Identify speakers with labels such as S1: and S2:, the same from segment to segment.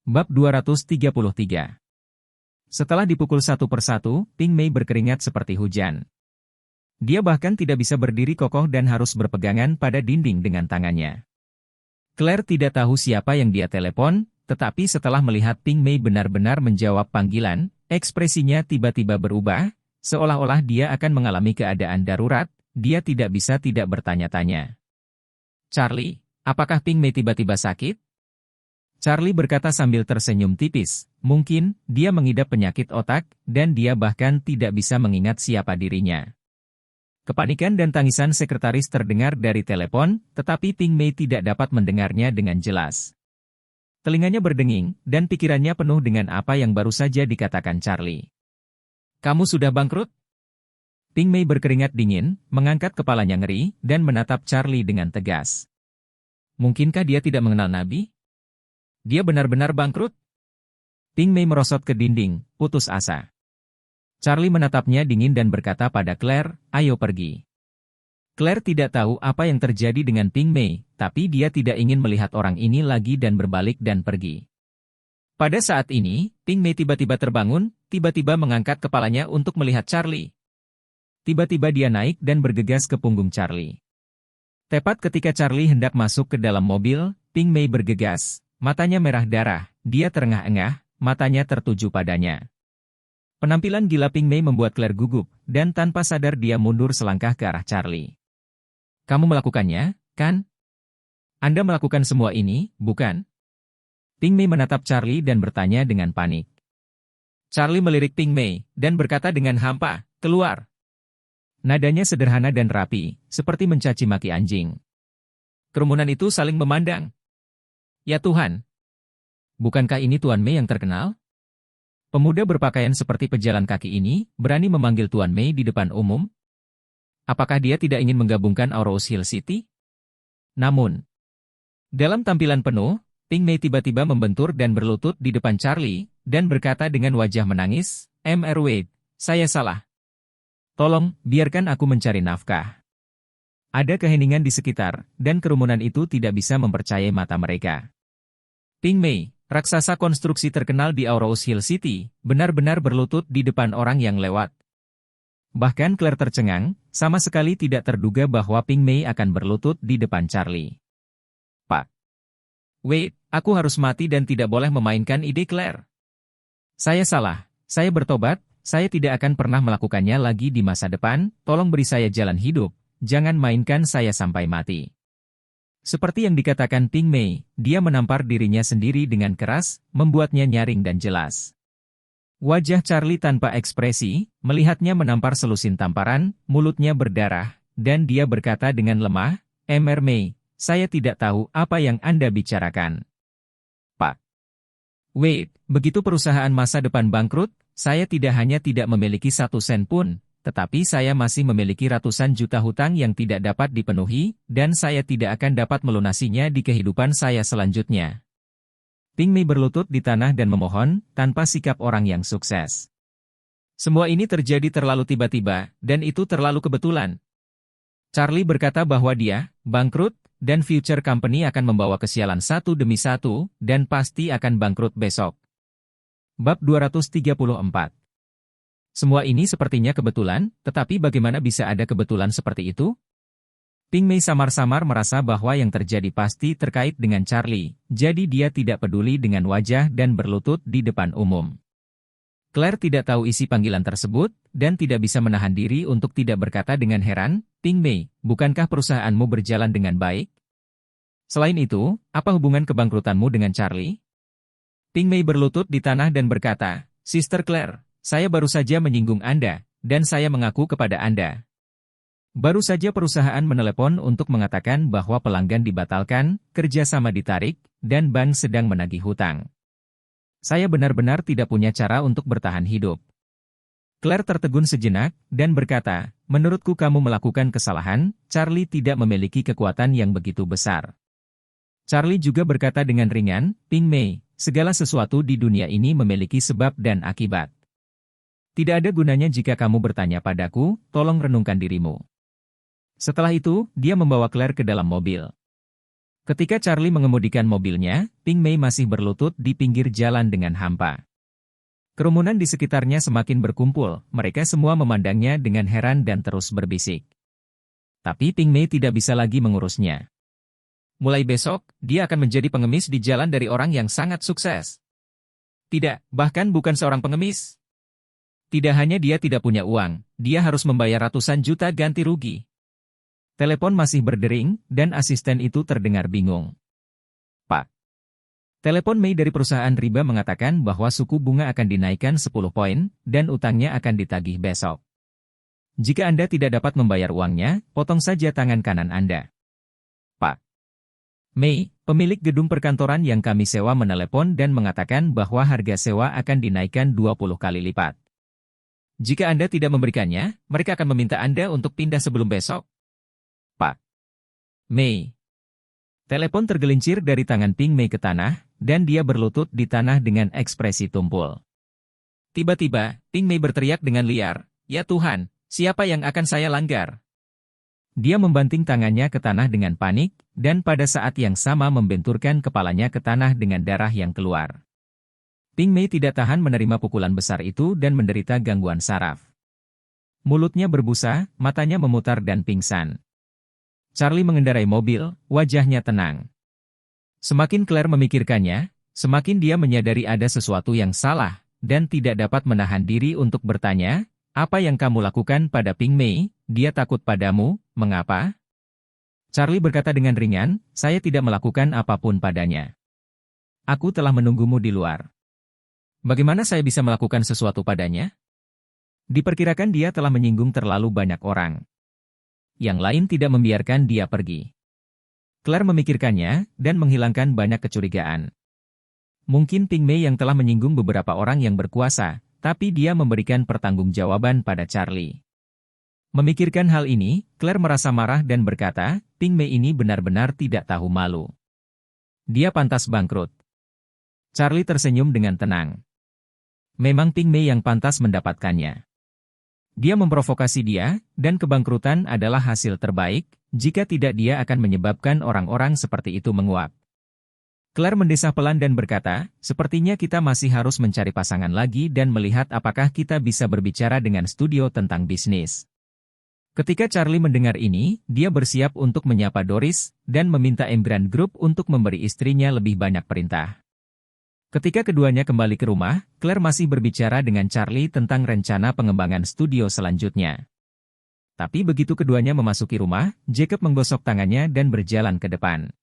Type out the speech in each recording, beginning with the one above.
S1: Bab 233. Setelah dipukul satu persatu, Ping Mei berkeringat seperti hujan. Dia bahkan tidak bisa berdiri kokoh dan harus berpegangan pada dinding dengan tangannya. Claire tidak tahu siapa yang dia telepon, tetapi setelah melihat Ping Mei benar-benar menjawab panggilan, ekspresinya tiba-tiba berubah, seolah-olah dia akan mengalami keadaan darurat, dia tidak bisa tidak bertanya-tanya. "Charlie, apakah Ping Mei tiba-tiba sakit?" Charlie berkata sambil tersenyum tipis, mungkin dia mengidap penyakit otak, dan dia bahkan tidak bisa mengingat siapa dirinya. Kepanikan dan tangisan sekretaris terdengar dari telepon, tetapi Ping Mei tidak dapat mendengarnya dengan jelas. Telinganya berdenging, dan pikirannya penuh dengan apa yang baru saja dikatakan Charlie. "Kamu sudah bangkrut?" Ping Mei berkeringat dingin, mengangkat kepalanya ngeri, dan menatap Charlie dengan tegas. Mungkinkah dia tidak mengenal Nabi? Dia benar-benar bangkrut? Ping Mei merosot ke dinding, putus asa. Charlie menatapnya dingin dan berkata pada Claire, "Ayo pergi." Claire tidak tahu apa yang terjadi dengan Ping Mei, tapi dia tidak ingin melihat orang ini lagi dan berbalik dan pergi. Pada saat ini, Ping Mei tiba-tiba terbangun, tiba-tiba mengangkat kepalanya untuk melihat Charlie. Tiba-tiba dia naik dan bergegas ke punggung Charlie. Tepat ketika Charlie hendak masuk ke dalam mobil, Ping Mei bergegas. Matanya merah darah, dia terengah-engah, matanya tertuju padanya. Penampilan gila Ping Mei membuat Claire gugup, dan tanpa sadar dia mundur selangkah ke arah Charlie. "Kamu melakukannya, kan? Anda melakukan semua ini, bukan?" Ping Mei menatap Charlie dan bertanya dengan panik. Charlie melirik Ping Mei, dan berkata dengan hampa, "Keluar!" Nadanya sederhana dan rapi, seperti mencaci maki anjing. Kerumunan itu saling memandang. "Ya Tuhan! Bukankah ini Tuan Mei yang terkenal?" Pemuda berpakaian seperti pejalan kaki ini, berani memanggil Tuan Mei di depan umum? Apakah dia tidak ingin menggabungkan Aurous Hill City? Namun, dalam tampilan penuh, Ping Mei tiba-tiba membentur dan berlutut di depan Charlie, dan berkata dengan wajah menangis, "Mr. Wade, saya salah. Tolong, biarkan aku mencari nafkah." Ada keheningan di sekitar, dan kerumunan itu tidak bisa mempercayai mata mereka. Ping Mei, raksasa konstruksi terkenal di Aurous Hill City, benar-benar berlutut di depan orang yang lewat. Bahkan Claire tercengang, sama sekali tidak terduga bahwa Ping Mei akan berlutut di depan Charlie. "Pak Wade, aku harus mati dan tidak boleh memainkan ide Claire. Saya salah, saya bertobat, saya tidak akan pernah melakukannya lagi di masa depan, tolong beri saya jalan hidup, jangan mainkan saya sampai mati." Seperti yang dikatakan Ping Mei, dia menampar dirinya sendiri dengan keras, membuatnya nyaring dan jelas. Wajah Charlie tanpa ekspresi, melihatnya menampar selusin tamparan, mulutnya berdarah, dan dia berkata dengan lemah, "Mr. Mei, saya tidak tahu apa yang Anda bicarakan." "Pak Wade, begitu perusahaan masa depan bangkrut, saya tidak hanya tidak memiliki 1 sen pun, tetapi saya masih memiliki ratusan juta hutang yang tidak dapat dipenuhi, dan saya tidak akan dapat melunasinya di kehidupan saya selanjutnya." Ping Mei berlutut di tanah dan memohon, tanpa sikap orang yang sukses. Semua ini terjadi terlalu tiba-tiba, dan itu terlalu kebetulan. Charlie berkata bahwa dia, bangkrut, dan Future Company akan membawa kesialan satu demi satu, dan pasti akan bangkrut besok. Bab 234. Semua ini sepertinya kebetulan, tetapi bagaimana bisa ada kebetulan seperti itu? Ping Mei samar-samar merasa bahwa yang terjadi pasti terkait dengan Charlie, jadi dia tidak peduli dengan wajah dan berlutut di depan umum. Claire tidak tahu isi panggilan tersebut, dan tidak bisa menahan diri untuk tidak berkata dengan heran, "Ping Mei, bukankah perusahaanmu berjalan dengan baik? Selain itu, apa hubungan kebangkrutanmu dengan Charlie?" Ping Mei berlutut di tanah dan berkata, "Sister Claire, saya baru saja menyinggung Anda, dan saya mengaku kepada Anda. Baru saja perusahaan menelepon untuk mengatakan bahwa pelanggan dibatalkan, kerjasama ditarik, dan bank sedang menagih hutang. Saya benar-benar tidak punya cara untuk bertahan hidup." Claire tertegun sejenak, dan berkata, "Menurutku kamu melakukan kesalahan, Charlie tidak memiliki kekuatan yang begitu besar." Charlie juga berkata dengan ringan, "Ping Mei, segala sesuatu di dunia ini memiliki sebab dan akibat. Tidak ada gunanya jika kamu bertanya padaku, tolong renungkan dirimu." Setelah itu, dia membawa Claire ke dalam mobil. Ketika Charlie mengemudikan mobilnya, Ping Mei masih berlutut di pinggir jalan dengan hampa. Kerumunan di sekitarnya semakin berkumpul, mereka semua memandangnya dengan heran dan terus berbisik. Tapi Ping Mei tidak bisa lagi mengurusnya. Mulai besok, dia akan menjadi pengemis di jalan dari orang yang sangat sukses. Tidak, bahkan bukan seorang pengemis. Tidak hanya dia tidak punya uang, dia harus membayar ratusan juta ganti rugi. Telepon masih berdering, dan asisten itu terdengar bingung. Pak. Telepon Mei dari perusahaan riba mengatakan bahwa suku bunga akan dinaikkan 10 poin, dan utangnya akan ditagih besok. Jika Anda tidak dapat membayar uangnya, potong saja tangan kanan Anda. Pak. Mei, pemilik gedung perkantoran yang kami sewa menelepon dan mengatakan bahwa harga sewa akan dinaikkan 20 kali lipat. Jika Anda tidak memberikannya, mereka akan meminta Anda untuk pindah sebelum besok. Pak. Mei. Telepon tergelincir dari tangan Ping Mei ke tanah, dan dia berlutut di tanah dengan ekspresi tumpul. Tiba-tiba, Ping Mei berteriak dengan liar, "Ya Tuhan, siapa yang akan saya langgar?" Dia membanting tangannya ke tanah dengan panik, dan pada saat yang sama membenturkan kepalanya ke tanah dengan darah yang keluar. Ping Mei tidak tahan menerima pukulan besar itu dan menderita gangguan saraf. Mulutnya berbusa, matanya memutar dan pingsan. Charlie mengendarai mobil, wajahnya tenang. Semakin Claire memikirkannya, semakin dia menyadari ada sesuatu yang salah, dan tidak dapat menahan diri untuk bertanya, "Apa yang kamu lakukan pada Ping Mei? Dia takut padamu, mengapa?" Charlie berkata dengan ringan, "Saya tidak melakukan apapun padanya. Aku telah menunggumu di luar." "Bagaimana saya bisa melakukan sesuatu padanya?" Diperkirakan dia telah menyinggung terlalu banyak orang. Yang lain tidak membiarkan dia pergi. Claire memikirkannya, dan menghilangkan banyak kecurigaan. Mungkin Ping Mei yang telah menyinggung beberapa orang yang berkuasa, tapi dia memberikan pertanggungjawaban pada Charlie. Memikirkan hal ini, Claire merasa marah dan berkata, Ping Mei ini benar-benar tidak tahu malu. Dia pantas bangkrut. Charlie tersenyum dengan tenang. Memang Ping Mei yang pantas mendapatkannya. Dia memprovokasi dia, dan kebangkrutan adalah hasil terbaik, jika tidak dia akan menyebabkan orang-orang seperti itu menguap. Claire mendesah pelan dan berkata, "Sepertinya kita masih harus mencari pasangan lagi dan melihat apakah kita bisa berbicara dengan studio tentang bisnis." Ketika Charlie mendengar ini, dia bersiap untuk menyapa Doris, dan meminta Embran Group untuk memberi istrinya lebih banyak perintah. Ketika keduanya kembali ke rumah, Claire masih berbicara dengan Charlie tentang rencana pengembangan studio selanjutnya. Tapi begitu keduanya memasuki rumah, Jacob menggosok tangannya dan berjalan ke depan.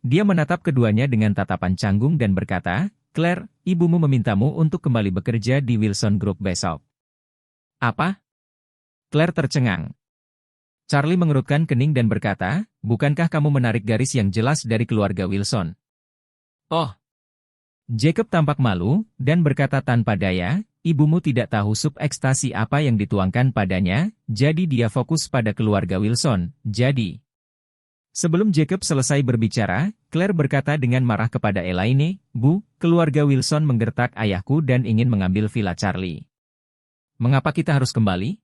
S1: Dia menatap keduanya dengan tatapan canggung dan berkata, "Claire, ibumu memintamu untuk kembali bekerja di Wilson Group besok." "Apa?" Claire tercengang. Charlie mengerutkan kening dan berkata, "Bukankah kamu menarik garis yang jelas dari keluarga Wilson?" "Oh." Jacob tampak malu, dan berkata tanpa daya, "Ibumu tidak tahu sup ekstasi apa yang dituangkan padanya, jadi dia fokus pada keluarga Wilson, jadi..." Sebelum Jacob selesai berbicara, Claire berkata dengan marah kepada Elaine, "Bu, keluarga Wilson menggertak ayahku dan ingin mengambil villa Charlie. Mengapa kita harus kembali?"